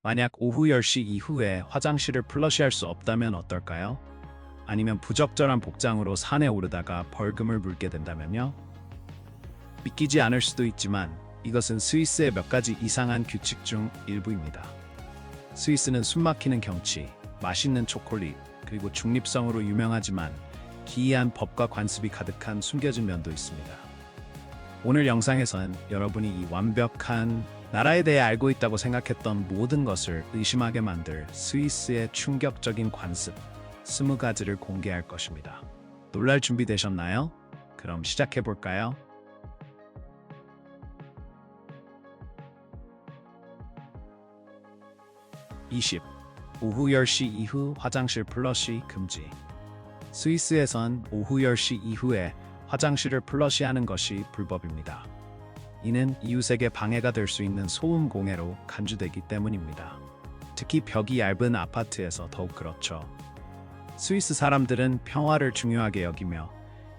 만약 오후 10시 이후에 화장실을 플러시할 수 없다면 어떨까요? 아니면 부적절한 복장으로 산에 오르다가 벌금을 물게 된다면요? 믿기지 않을 수도 있지만 이것은 스위스의 몇 가지 이상한 규칙 중 일부입니다. 스위스는 숨막히는 경치, 맛있는 초콜릿, 그리고 중립성으로 유명하지만 기이한 법과 관습이 가득한 숨겨진 면도 있습니다. 오늘 영상에선 여러분이 이 완벽한 나라에 대해 알고 있다고 생각했던 모든 것을 의심하게 만들 스위스의 충격적인 관습 20가지를 공개할 것입니다. 놀랄 준비 되셨나요? 그럼 시작해 볼까요? 20. 오후 10시 이후 화장실 플러시 금지. 스위스에선 오후 10시 이후에 화장실을 플러시하는 것이 불법입니다. 이는 이웃에게 방해가 될 수 있는 소음 공해로 간주되기 때문입니다. 특히 벽이 얇은 아파트에서 더욱 그렇죠. 스위스 사람들은 평화를 중요하게 여기며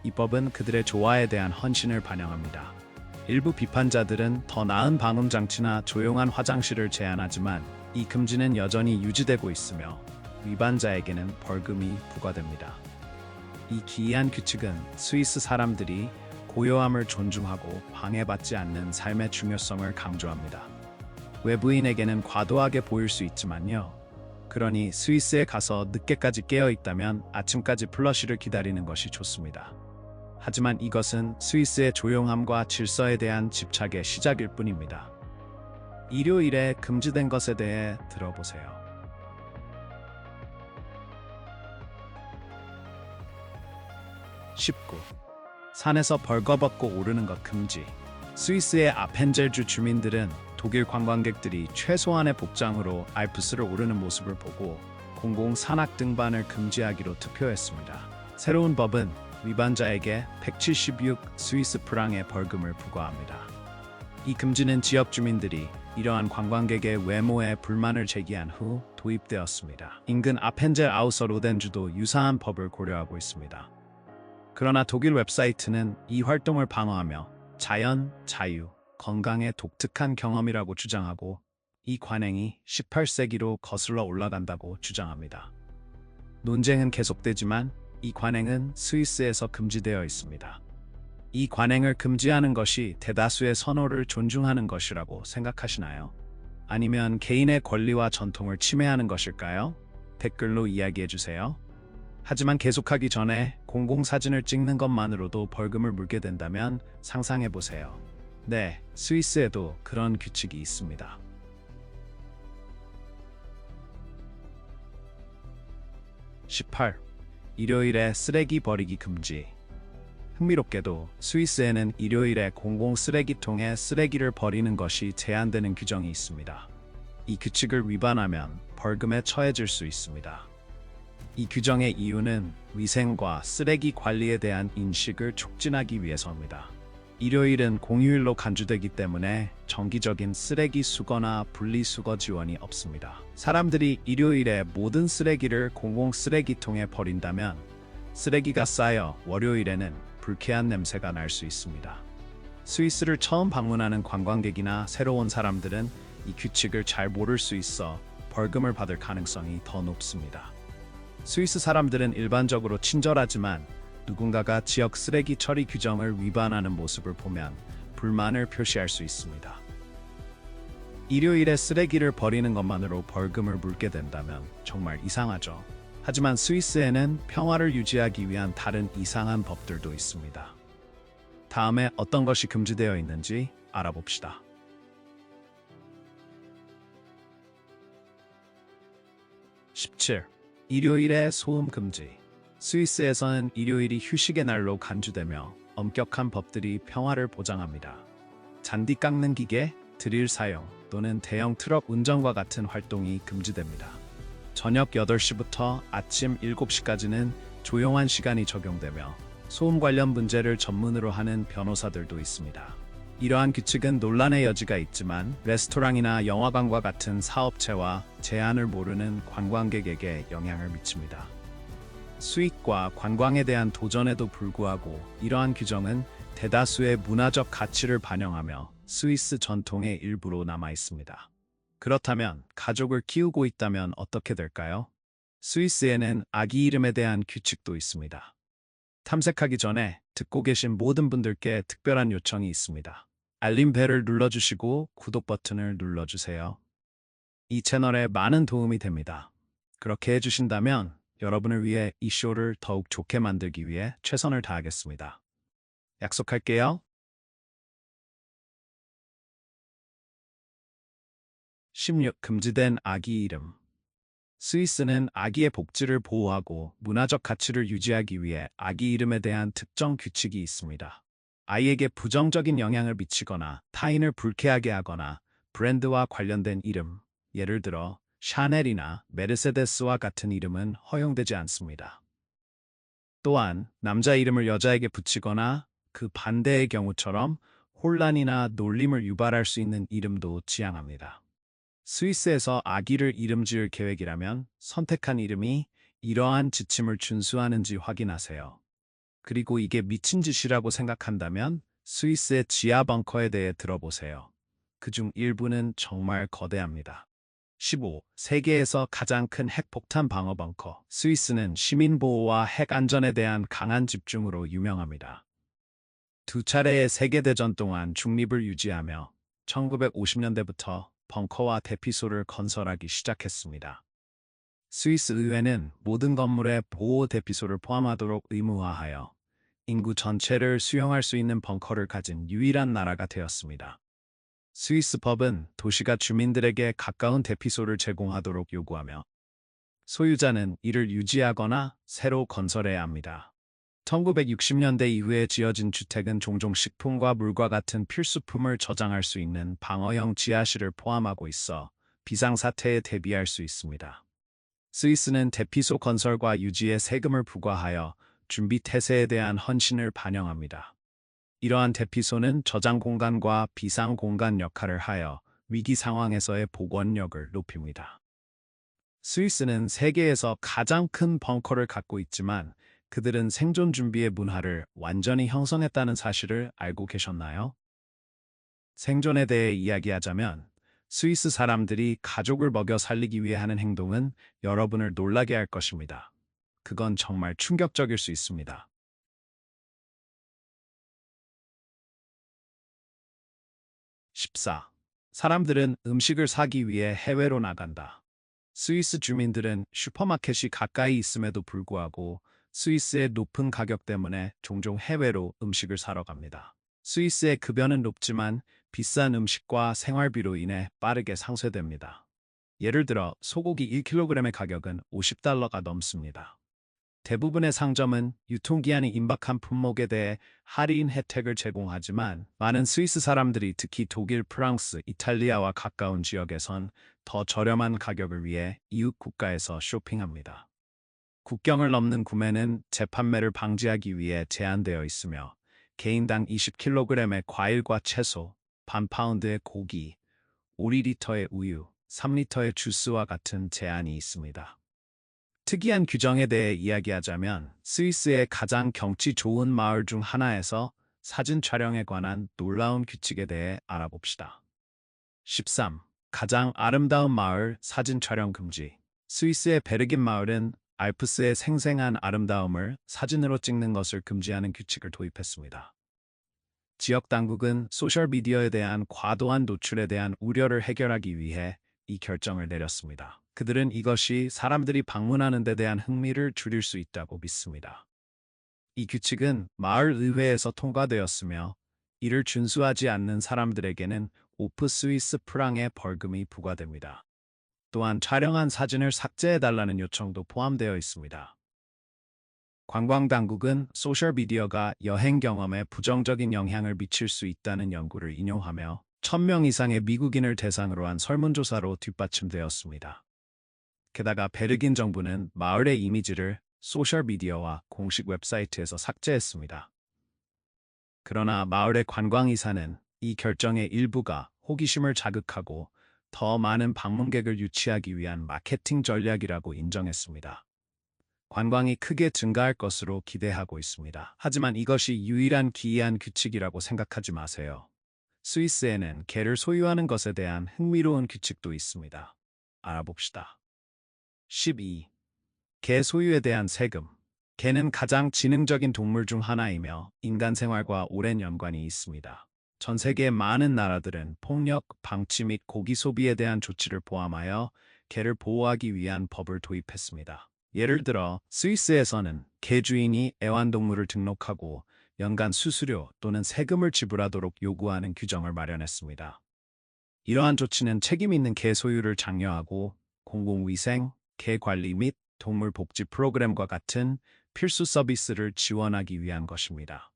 이 법은 그들의 조화에 대한 헌신을 반영합니다. 일부 비판자들은 더 나은 방음 장치나 조용한 화장실을 제안하지만 이 금지는 여전히 유지되고 있으며 위반자에게는 벌금이 부과됩니다. 이 기이한 규칙은 스위스 사람들이 고요함을 존중하고 방해받지 않는 삶의 중요성을 강조합니다. 외부인에게는 과도하게 보일 수 있지만요. 그러니 스위스에 가서 늦게까지 깨어 있다면 아침까지 플러시를 기다리는 것이 좋습니다. 하지만 이것은 스위스의 조용함과 질서에 대한 집착의 시작일 뿐입니다. 일요일에 금지된 것에 대해 들어보세요. 19. 산에서 벌거벗고 오르는 것 금지. 스위스의 아펜젤주 주민들은 독일 관광객들이 최소한의 복장으로 알프스를 오르는 모습을 보고 공공 산악 등반을 금지하기로 투표했습니다. 새로운 법은 위반자에게 176 스위스 프랑의 벌금을 부과합니다. 이 금지는 지역 주민들이 이러한 관광객의 외모에 불만을 제기한 후 도입되었습니다. 인근 아펜젤 아우서 로덴주도 유사한 법을 고려하고 있습니다. 그러나 독일 웹사이트는 이 활동을 방어하며 자연, 자유, 건강의 독특한 경험이라고 주장하고 이 관행이 18세기로 거슬러 올라간다고 주장합니다. 논쟁은 계속되지만 이 관행은 스위스에서 금지되어 있습니다. 이 관행을 금지하는 것이 대다수의 선호를 존중하는 것이라고 생각하시나요? 아니면 개인의 권리와 전통을 침해하는 것일까요? 댓글로 이야기해주세요. 하지만 계속하기 전에 공공사진을 찍는 것만으로도 벌금을 물게 된다면 상상해보세요. 네, 스위스에도 그런 규칙이 있습니다. 18. 일요일에 쓰레기 버리기 금지. 흥미롭게도 스위스에는 일요일에 공공 쓰레기통에 쓰레기를 버리는 것이 제한되는 규정이 있습니다. 이 규칙을 위반하면 벌금에 처해질 수 있습니다. 이 규정의 이유는 위생과 쓰레기 관리에 대한 인식을 촉진하기 위해서입니다. 일요일은 공휴일로 간주되기 때문에 정기적인 쓰레기 수거나 분리수거 지원이 없습니다. 사람들이 일요일에 모든 쓰레기를 공공 쓰레기통에 버린다면 쓰레기가 쌓여 월요일에는 불쾌한 냄새가 날 수 있습니다. 스위스를 처음 방문하는 관광객이나 새로 온 사람들은 이 규칙을 잘 모를 수 있어 벌금을 받을 가능성이 더 높습니다. 스위스 사람들은 일반적으로 친절하지만 누군가가 지역 쓰레기 처리 규정을 위반하는 모습을 보면 불만을 표시할 수 있습니다. 일요일에 쓰레기를 버리는 것만으로 벌금을 물게 된다면 정말 이상하죠. 하지만 스위스에는 평화를 유지하기 위한 다른 이상한 법들도 있습니다. 다음에 어떤 것이 금지되어 있는지 알아봅시다. 17. 일요일에 소음 금지. 스위스에서는 일요일이 휴식의 날로 간주되며 엄격한 법들이 평화를 보장합니다. 잔디 깎는 기계, 드릴 사용 또는 대형 트럭 운전과 같은 활동이 금지됩니다. 저녁 8시부터 아침 7시까지는 조용한 시간이 적용되며 소음 관련 문제를 전문으로 하는 변호사들도 있습니다. 이러한 규칙은 논란의 여지가 있지만 레스토랑이나 영화관과 같은 사업체와 제한을 모르는 관광객에게 영향을 미칩니다. 수익과 관광에 대한 도전에도 불구하고 이러한 규정은 대다수의 문화적 가치를 반영하며 스위스 전통의 일부로 남아 있습니다. 그렇다면 가족을 키우고 있다면 어떻게 될까요? 스위스에는 아기 이름에 대한 규칙도 있습니다. 탐색하기 전에 듣고 계신 모든 분들께 특별한 요청이 있습니다. 알림벨을 눌러주시고 구독 버튼을 눌러주세요. 이 채널에 많은 도움이 됩니다. 그렇게 해주신다면 여러분을 위해 이 쇼를 더욱 좋게 만들기 위해 최선을 다하겠습니다. 약속할게요. 16. 금지된 아기 이름. 스위스는 아기의 복지를 보호하고 문화적 가치를 유지하기 위해 아기 이름에 대한 특정 규칙이 있습니다. 아이에게 부정적인 영향을 미치거나 타인을 불쾌하게 하거나 브랜드와 관련된 이름, 예를 들어 샤넬이나 메르세데스와 같은 이름은 허용되지 않습니다. 또한 남자 이름을 여자에게 붙이거나 그 반대의 경우처럼 혼란이나 놀림을 유발할 수 있는 이름도 지양합니다. 스위스에서 아기를 이름 지을 계획이라면 선택한 이름이 이러한 지침을 준수하는지 확인하세요. 그리고 이게 미친 짓이라고 생각한다면 스위스의 지하 벙커에 대해 들어보세요. 그중 일부는 정말 거대합니다. 15. 세계에서 가장 큰 핵폭탄 방어 벙커. 스위스는 시민 보호와 핵 안전에 대한 강한 집중으로 유명합니다. 두 차례의 세계대전 동안 중립을 유지하며 1950년대부터 벙커와 대피소를 건설하기 시작했습니다. 스위스 의회는 모든 건물에 보호 대피소를 포함하도록 의무화하여 인구 전체를 수용할 수 있는 벙커를 가진 유일한 나라가 되었습니다. 스위스 법은 도시가 주민들에게 가까운 대피소를 제공하도록 요구하며 소유자는 이를 유지하거나 새로 건설해야 합니다. 1960년대 이후에 지어진 주택은 종종 식품과 물과 같은 필수품을 저장할 수 있는 방어형 지하실을 포함하고 있어 비상사태에 대비할 수 있습니다. 스위스는 대피소 건설과 유지에 세금을 부과하여 준비 태세에 대한 헌신을 반영합니다. 이러한 대피소는 저장 공간과 비상 공간 역할을 하여 위기 상황에서의 복원력을 높입니다. 스위스는 세계에서 가장 큰 벙커를 갖고 있지만 그들은 생존 준비의 문화를 완전히 형성했다는 사실을 알고 계셨나요? 생존에 대해 이야기하자면 스위스 사람들이 가족을 먹여 살리기 위해 하는 행동은 여러분을 놀라게 할 것입니다. 그건 정말 충격적일 수 있습니다. 14. 사람들은 음식을 사기 위해 해외로 나간다. 스위스 주민들은 슈퍼마켓이 가까이 있음에도 불구하고 스위스의 높은 가격 때문에 종종 해외로 음식을 사러 갑니다. 스위스의 급여는 높지만 비싼 음식과 생활비로 인해 빠르게 상쇄됩니다. 예를 들어 소고기 1kg의 가격은 $50가 넘습니다. 대부분의 상점은 유통기한이 임박한 품목에 대해 할인 혜택을 제공하지만 많은 스위스 사람들이 특히 독일, 프랑스, 이탈리아와 가까운 지역에선 더 저렴한 가격을 위해 이웃 국가에서 쇼핑합니다. 국경을 넘는 구매는 재판매를 방지하기 위해 제한되어 있으며 개인당 20kg의 과일과 채소, 반 파운드의 고기, 5리터의 우유, 3리터의 주스와 같은 제한이 있습니다. 특이한 규정에 대해 이야기하자면 스위스의 가장 경치 좋은 마을 중 하나에서 사진 촬영에 관한 놀라운 규칙에 대해 알아봅시다. 13. 가장 아름다운 마을 사진 촬영 금지. 스위스의 베르긴 마을은 알프스의 생생한 아름다움을 사진으로 찍는 것을 금지하는 규칙을 도입했습니다. 지역 당국은 소셜미디어에 대한 과도한 노출에 대한 우려를 해결하기 위해 이 결정을 내렸습니다. 그들은 이것이 사람들이 방문하는 데 대한 흥미를 줄일 수 있다고 믿습니다. 이 규칙은 마을 의회에서 통과되었으며 이를 준수하지 않는 사람들에게는 오프 스위스 프랑의 벌금이 부과됩니다. 또한 촬영한 사진을 삭제해달라는 요청도 포함되어 있습니다. 관광당국은 소셜미디어가 여행 경험에 부정적인 영향을 미칠 수 있다는 연구를 인용하며 1000명 이상의 미국인을 대상으로 한 설문조사로 뒷받침되었습니다. 게다가 베르긴 정부는 마을의 이미지를 소셜미디어와 공식 웹사이트에서 삭제했습니다. 그러나 마을의 관광이사는 이 결정의 일부가 호기심을 자극하고 더 많은 방문객을 유치하기 위한 마케팅 전략이라고 인정했습니다. 관광이 크게 증가할 것으로 기대하고 있습니다. 하지만 이것이 유일한 기이한 규칙이라고 생각하지 마세요. 스위스에는 개를 소유하는 것에 대한 흥미로운 규칙도 있습니다. 알아봅시다. 12. 개 소유에 대한 세금. 개는 가장 지능적인 동물 중 하나이며 인간 생활과 오랜 연관이 있습니다. 전 세계의 많은 나라들은 폭력, 방치 및 고기 소비에 대한 조치를 포함하여 개를 보호하기 위한 법을 도입했습니다. 예를 들어 스위스에서는 개 주인이 애완동물을 등록하고 연간 수수료 또는 세금을 지불하도록 요구하는 규정을 마련했습니다. 이러한 조치는 책임 있는 개 소유를 장려하고 공공위생, 개 관리 및 동물 복지 프로그램과 같은 필수 서비스를 지원하기 위한 것입니다.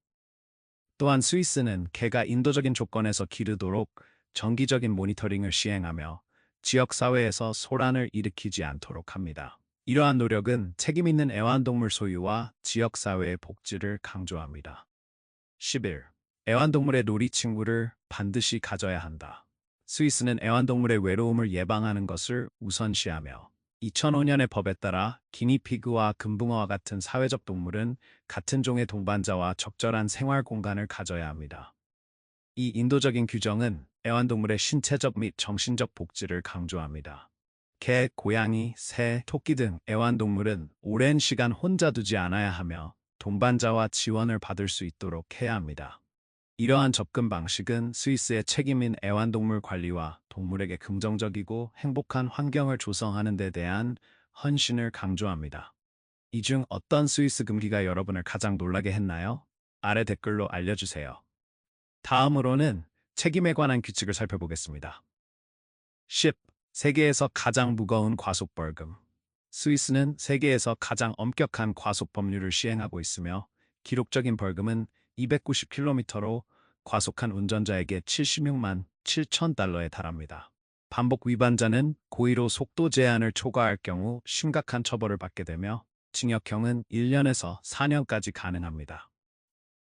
또한 스위스는 개가 인도적인 조건에서 기르도록 정기적인 모니터링을 시행하며 지역사회에서 소란을 일으키지 않도록 합니다. 이러한 노력은 책임 있는 애완동물 소유와 지역사회의 복지를 강조합니다. 11. 애완동물의 놀이 친구를 반드시 가져야 한다. 스위스는 애완동물의 외로움을 예방하는 것을 우선시하며 2005년의 법에 따라 기니피그와 금붕어와 같은 사회적 동물은 같은 종의 동반자와 적절한 생활 공간을 가져야 합니다. 이 인도적인 규정은 애완동물의 신체적 및 정신적 복지를 강조합니다. 개, 고양이, 새, 토끼 등 애완동물은 오랜 시간 혼자 두지 않아야 하며 동반자와 지원을 받을 수 있도록 해야 합니다. 이러한 접근 방식은 스위스의 책임인 애완동물 관리와 동물에게 긍정적이고 행복한 환경을 조성하는 데 대한 헌신을 강조합니다. 이 중 어떤 스위스 금기가 여러분을 가장 놀라게 했나요? 아래 댓글로 알려주세요. 다음으로는 책임에 관한 규칙을 살펴보겠습니다. 10. 세계에서 가장 무거운 과속벌금. 스위스는 세계에서 가장 엄격한 과속 법률을 시행하고 있으며 기록적인 벌금은 290km로 과속한 운전자에게 76만 7천 달러에 달합니다. 반복 위반자는 고의로 속도 제한을 초과할 경우 심각한 처벌을 받게 되며 징역형은 1년에서 4년까지 가능합니다.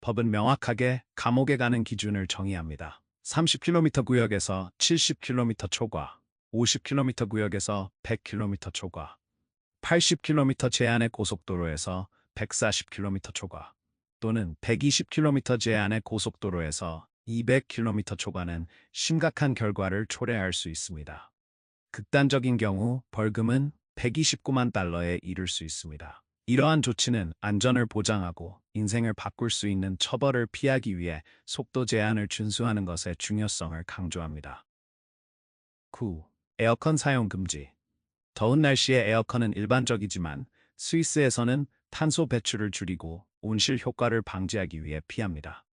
법은 명확하게 감옥에 가는 기준을 정의합니다. 30km 구역에서 70km 초과, 50km 구역에서 100km 초과, 80km 제한의 고속도로에서 140km 초과, 또는 120km 제한의 고속도로에서 200km 초과는 심각한 결과를 초래할 수 있습니다. 극단적인 경우 벌금은 129만 달러에 이를 수 있습니다. 이러한 조치는 안전을 보장하고 인생을 바꿀 수 있는 처벌을 피하기 위해 속도 제한을 준수하는 것의 중요성을 강조합니다. 9. 에어컨 사용 금지. 더운 날씨에 에어컨은 일반적이지만 스위스에서는 탄소 배출을 줄이고 온실 효과를 방지하기 위해 피합니다.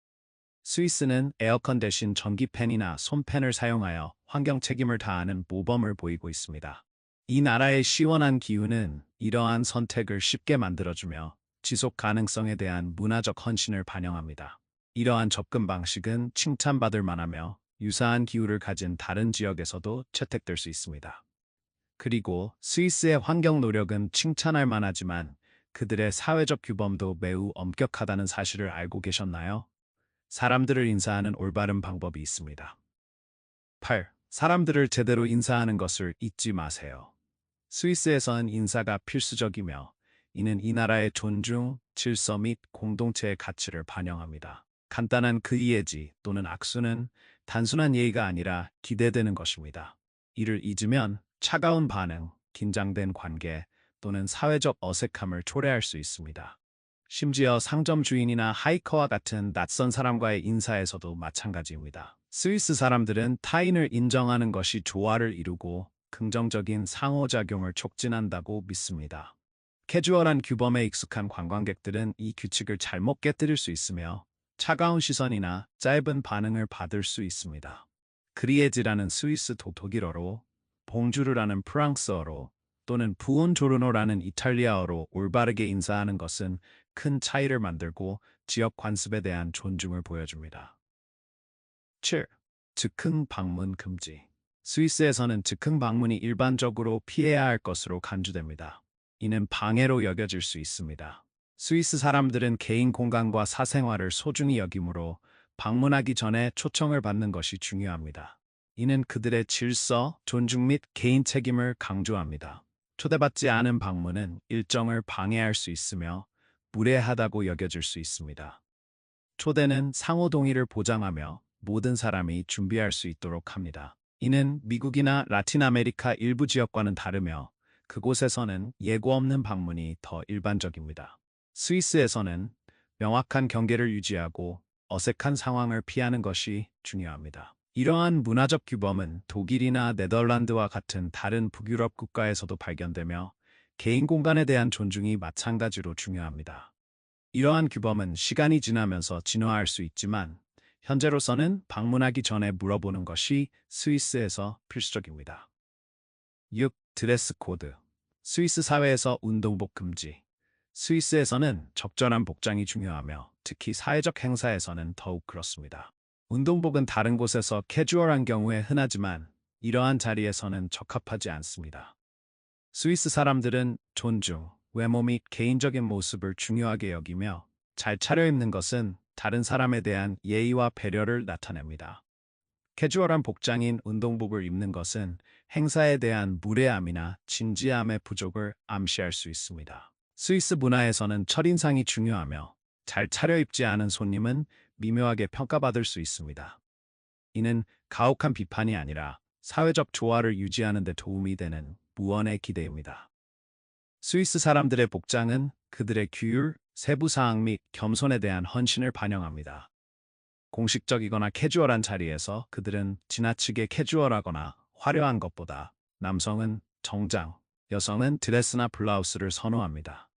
스위스는 에어컨 대신 전기팬이나 손팬을 사용하여 환경 책임을 다하는 모범을 보이고 있습니다. 이 나라의 시원한 기후는 이러한 선택을 쉽게 만들어주며 지속 가능성에 대한 문화적 헌신을 반영합니다. 이러한 접근 방식은 칭찬받을 만하며 유사한 기후를 가진 다른 지역에서도 채택될 수 있습니다. 그리고 스위스의 환경 노력은 칭찬할 만하지만 그들의 사회적 규범도 매우 엄격하다는 사실을 알고 계셨나요? 사람들을 인사하는 올바른 방법이 있습니다. 8. 사람들을 제대로 인사하는 것을 잊지 마세요. 스위스에선 인사가 필수적이며 이는 이 나라의 존중, 질서 및 공동체의 가치를 반영합니다. 간단한 그이예지 또는 악수는 단순한 예의가 아니라 기대되는 것입니다. 이를 잊으면 차가운 반응, 긴장된 관계 또는 사회적 어색함을 초래할 수 있습니다. 심지어 상점 주인이나 하이커와 같은 낯선 사람과의 인사에서도 마찬가지입니다. 스위스 사람들은 타인을 인정하는 것이 조화를 이루고 긍정적인 상호작용을 촉진한다고 믿습니다. 캐주얼한 규범에 익숙한 관광객들은 이 규칙을 잘못 깨뜨릴 수 있으며 차가운 시선이나 짧은 반응을 받을 수 있습니다. 그리에지라는 스위스 독일어로, 봉주르라는 프랑스어로 또는 부온조르노라는 이탈리아어로 올바르게 인사하는 것은 큰 차이를 만들고 지역 관습에 대한 존중을 보여줍니다. 7. 즉흥 방문 금지. 스위스에서는 즉흥 방문이 일반적으로 피해야 할 것으로 간주됩니다. 이는 방해로 여겨질 수 있습니다. 스위스 사람들은 개인 공간과 사생활을 소중히 여기므로 방문하기 전에 초청을 받는 것이 중요합니다. 이는 그들의 질서, 존중 및 개인 책임을 강조합니다. 초대받지 않은 방문은 일정을 방해할 수 있으며 무례하다고 여겨질 수 있습니다. 초대는 상호 동의를 보장하며 모든 사람이 준비할 수 있도록 합니다. 이는 미국이나 라틴 아메리카 일부 지역과는 다르며 그곳에서는 예고 없는 방문이 더 일반적입니다. 스위스에서는 명확한 경계를 유지하고 어색한 상황을 피하는 것이 중요합니다. 이러한 문화적 규범은 독일이나 네덜란드와 같은 다른 북유럽 국가에서도 발견되며 개인 공간에 대한 존중이 마찬가지로 중요합니다. 이러한 규범은 시간이 지나면서 진화할 수 있지만 현재로서는 방문하기 전에 물어보는 것이 스위스에서 필수적입니다. 6. 드레스 코드. 스위스 사회에서 운동복 금지. 스위스에서는 적절한 복장이 중요하며 특히 사회적 행사에서는 더욱 그렇습니다. 운동복은 다른 곳에서 캐주얼한 경우에 흔하지만 이러한 자리에서는 적합하지 않습니다. 스위스 사람들은 존중, 외모 및 개인적인 모습을 중요하게 여기며 잘 차려입는 것은 다른 사람에 대한 예의와 배려를 나타냅니다. 캐주얼한 복장인 운동복을 입는 것은 행사에 대한 무례함이나 진지함의 부족을 암시할 수 있습니다. 스위스 문화에서는 첫인상이 중요하며 잘 차려입지 않은 손님은 미묘하게 평가받을 수 있습니다. 이는 가혹한 비판이 아니라 사회적 조화를 유지하는 데 도움이 되는 무언의 기대입니다. 스위스 사람들의 복장은 그들의 규율, 세부사항 및 겸손에 대한 헌신을 반영합니다. 공식적이거나 캐주얼한 자리에서 그들은 지나치게 캐주얼하거나 화려한 것보다 남성은 정장, 여성은 드레스나 블라우스를 선호합니다.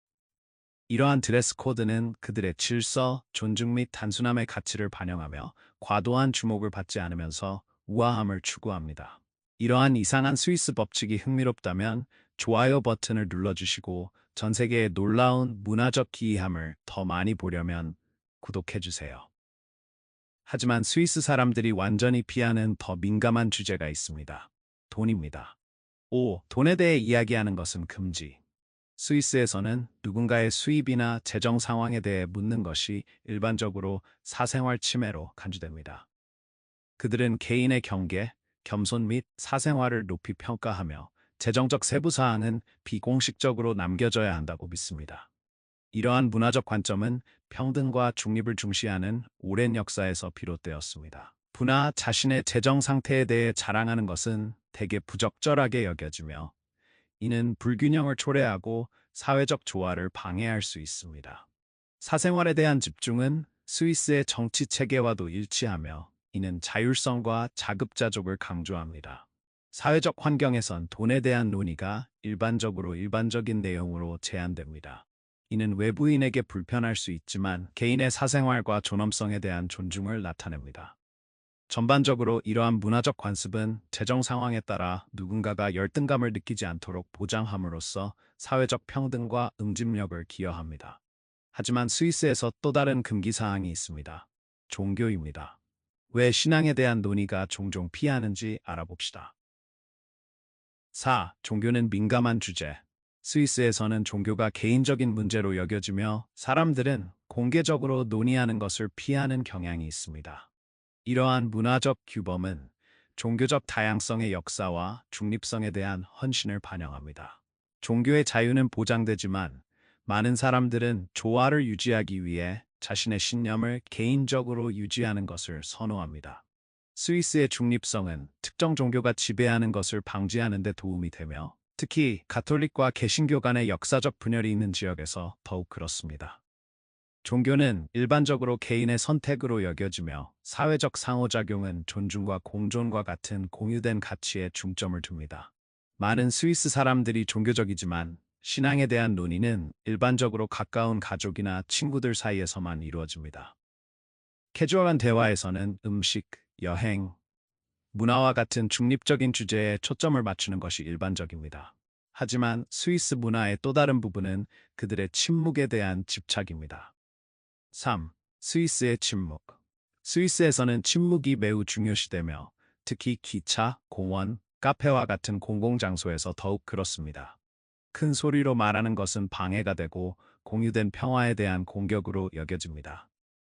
이러한 드레스 코드는 그들의 질서, 존중 및 단순함의 가치를 반영하며 과도한 주목을 받지 않으면서 우아함을 추구합니다. 이러한 이상한 스위스 법칙이 흥미롭다면 좋아요 버튼을 눌러주시고 전 세계의 놀라운 문화적 기이함을 더 많이 보려면 구독해주세요. 하지만 스위스 사람들이 완전히 피하는 더 민감한 주제가 있습니다. 돈입니다. 5. 돈에 대해 이야기하는 것은 금지. 스위스에서는 누군가의 수입이나 재정 상황에 대해 묻는 것이 일반적으로 사생활 침해로 간주됩니다. 그들은 개인의 경계, 겸손 및 사생활을 높이 평가하며 재정적 세부사항은 비공식적으로 남겨져야 한다고 믿습니다. 이러한 문화적 관점은 평등과 중립을 중시하는 오랜 역사에서 비롯되었습니다. 부나 자신의 재정 상태에 대해 자랑하는 것은 대개 부적절하게 여겨지며 이는 불균형을 초래하고 사회적 조화를 방해할 수 있습니다. 사생활에 대한 집중은 스위스의 정치 체계와도 일치하며 이는 자율성과 자급자족을 강조합니다. 사회적 환경에선 돈에 대한 논의가 일반적으로 일반적인 내용으로 제한됩니다. 이는 외부인에게 불편할 수 있지만 개인의 사생활과 존엄성에 대한 존중을 나타냅니다. 전반적으로 이러한 문화적 관습은 재정 상황에 따라 누군가가 열등감을 느끼지 않도록 보장함으로써 사회적 평등과 응집력을 기여합니다. 하지만 스위스에서 또 다른 금기사항이 있습니다. 종교입니다. 왜 신앙에 대한 논의가 종종 피하는지 알아봅시다. 4. 종교는 민감한 주제. 스위스에서는 종교가 개인적인 문제로 여겨지며 사람들은 공개적으로 논의하는 것을 피하는 경향이 있습니다. 이러한 문화적 규범은 종교적 다양성의 역사와 중립성에 대한 헌신을 반영합니다. 종교의 자유는 보장되지만 많은 사람들은 조화를 유지하기 위해 자신의 신념을 개인적으로 유지하는 것을 선호합니다. 스위스의 중립성은 특정 종교가 지배하는 것을 방지하는 데 도움이 되며 특히 가톨릭과 개신교 간의 역사적 분열이 있는 지역에서 더욱 그렇습니다. 종교는 일반적으로 개인의 선택으로 여겨지며 사회적 상호작용은 존중과 공존과 같은 공유된 가치에 중점을 둡니다. 많은 스위스 사람들이 종교적이지만 신앙에 대한 논의는 일반적으로 가까운 가족이나 친구들 사이에서만 이루어집니다. 캐주얼한 대화에서는 음식, 여행, 문화와 같은 중립적인 주제에 초점을 맞추는 것이 일반적입니다. 하지만 스위스 문화의 또 다른 부분은 그들의 침묵에 대한 집착입니다. 3. 스위스의 침묵. 스위스에서는 침묵이 매우 중요시되며 특히 기차, 공원, 카페와 같은 공공장소에서 더욱 그렇습니다. 큰 소리로 말하는 것은 방해가 되고 공유된 평화에 대한 공격으로 여겨집니다.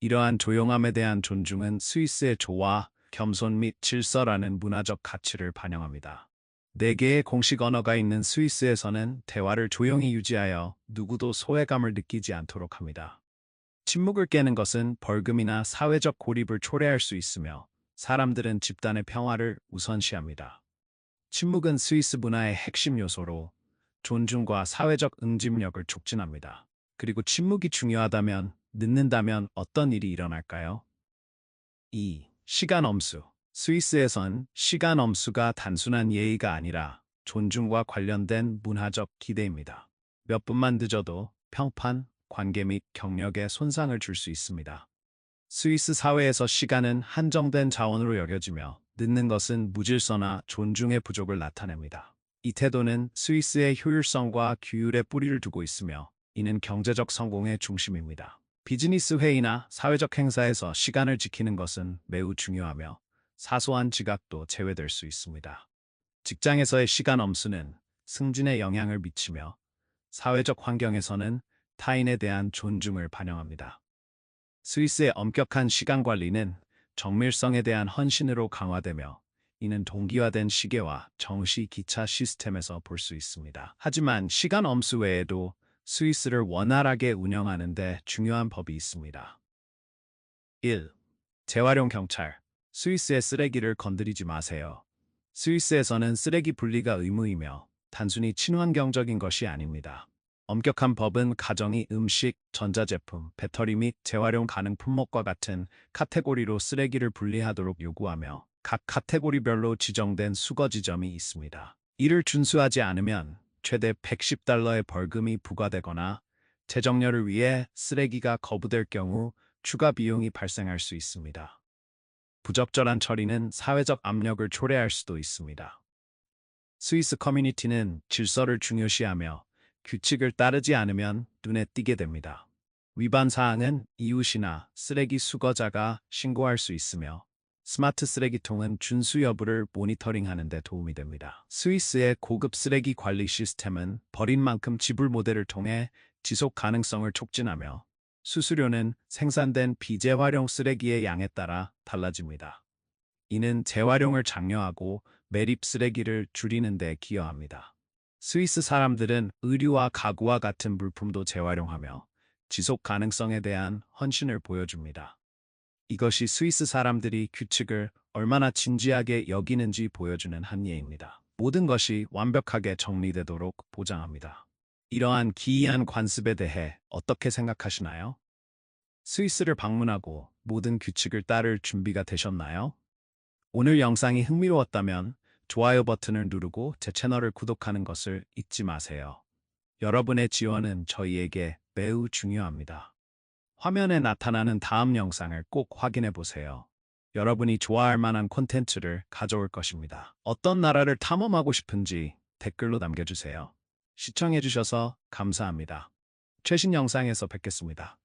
이러한 조용함에 대한 존중은 스위스의 조화, 겸손 및 질서라는 문화적 가치를 반영합니다. 4개의 공식 언어가 있는 스위스에서는 대화를 조용히 유지하여 누구도 소외감을 느끼지 않도록 합니다. 침묵을 깨는 것은 벌금이나 사회적 고립을 초래할 수 있으며 사람들은 집단의 평화를 우선시합니다. 침묵은 스위스 문화의 핵심 요소로 존중과 사회적 응집력을 촉진합니다. 그리고 침묵이 중요하다면, 늦는다면 어떤 일이 일어날까요? 2. 시간 엄수. 스위스에선 시간 엄수가 단순한 예의가 아니라 존중과 관련된 문화적 기대입니다. 몇 분만 늦어도 평판, 관계 및 경력에 손상을 줄 수 있습니다. 스위스 사회에서 시간은 한정된 자원으로 여겨지며 늦는 것은 무질서나 존중의 부족을 나타냅니다. 이 태도는 스위스의 효율성과 규율에 뿌리를 두고 있으며 이는 경제적 성공의 중심입니다. 비즈니스 회의나 사회적 행사에서 시간을 지키는 것은 매우 중요하며 사소한 지각도 제외될 수 있습니다. 직장에서의 시간 엄수는 승진에 영향을 미치며 사회적 환경에서는 타인에 대한 존중을 반영합니다. 스위스의 엄격한 시간 관리는 정밀성에 대한 헌신으로 강화되며 이는 동기화된 시계와 정시 기차 시스템에서 볼 수 있습니다. 하지만 시간 엄수 외에도 스위스를 원활하게 운영하는 데 중요한 법이 있습니다. 1. 재활용 경찰. 스위스의 쓰레기를 건드리지 마세요. 스위스에서는 쓰레기 분리가 의무이며 단순히 친환경적인 것이 아닙니다. 엄격한 법은 가정이 음식, 전자제품, 배터리 및 재활용 가능 품목과 같은 카테고리로 쓰레기를 분리하도록 요구하며 각 카테고리별로 지정된 수거 지점이 있습니다. 이를 준수하지 않으면 최대 $110의 벌금이 부과되거나 재정렬을 위해 쓰레기가 거부될 경우 추가 비용이 발생할 수 있습니다. 부적절한 처리는 사회적 압력을 초래할 수도 있습니다. 스위스 커뮤니티는 질서를 중요시하며 규칙을 따르지 않으면 눈에 띄게 됩니다. 위반 사항은 이웃이나 쓰레기 수거자가 신고할 수 있으며 스마트 쓰레기통은 준수 여부를 모니터링하는 데 도움이 됩니다. 스위스의 고급 쓰레기 관리 시스템은 버린 만큼 지불 모델을 통해 지속 가능성을 촉진하며 수수료는 생산된 비재활용 쓰레기의 양에 따라 달라집니다. 이는 재활용을 장려하고 매립 쓰레기를 줄이는 데 기여합니다. 스위스 사람들은 의류와 가구와 같은 물품도 재활용하며 지속 가능성에 대한 헌신을 보여줍니다. 이것이 스위스 사람들이 규칙을 얼마나 진지하게 여기는지 보여주는 한 예입니다. 모든 것이 완벽하게 정리되도록 보장합니다. 이러한 기이한 관습에 대해 어떻게 생각하시나요? 스위스를 방문하고 모든 규칙을 따를 준비가 되셨나요? 오늘 영상이 흥미로웠다면 좋아요 버튼을 누르고 제 채널을 구독하는 것을 잊지 마세요. 여러분의 지원은 저희에게 매우 중요합니다. 화면에 나타나는 다음 영상을 꼭 확인해 보세요. 여러분이 좋아할 만한 콘텐츠를 가져올 것입니다. 어떤 나라를 탐험하고 싶은지 댓글로 남겨주세요. 시청해주셔서 감사합니다. 최신 영상에서 뵙겠습니다.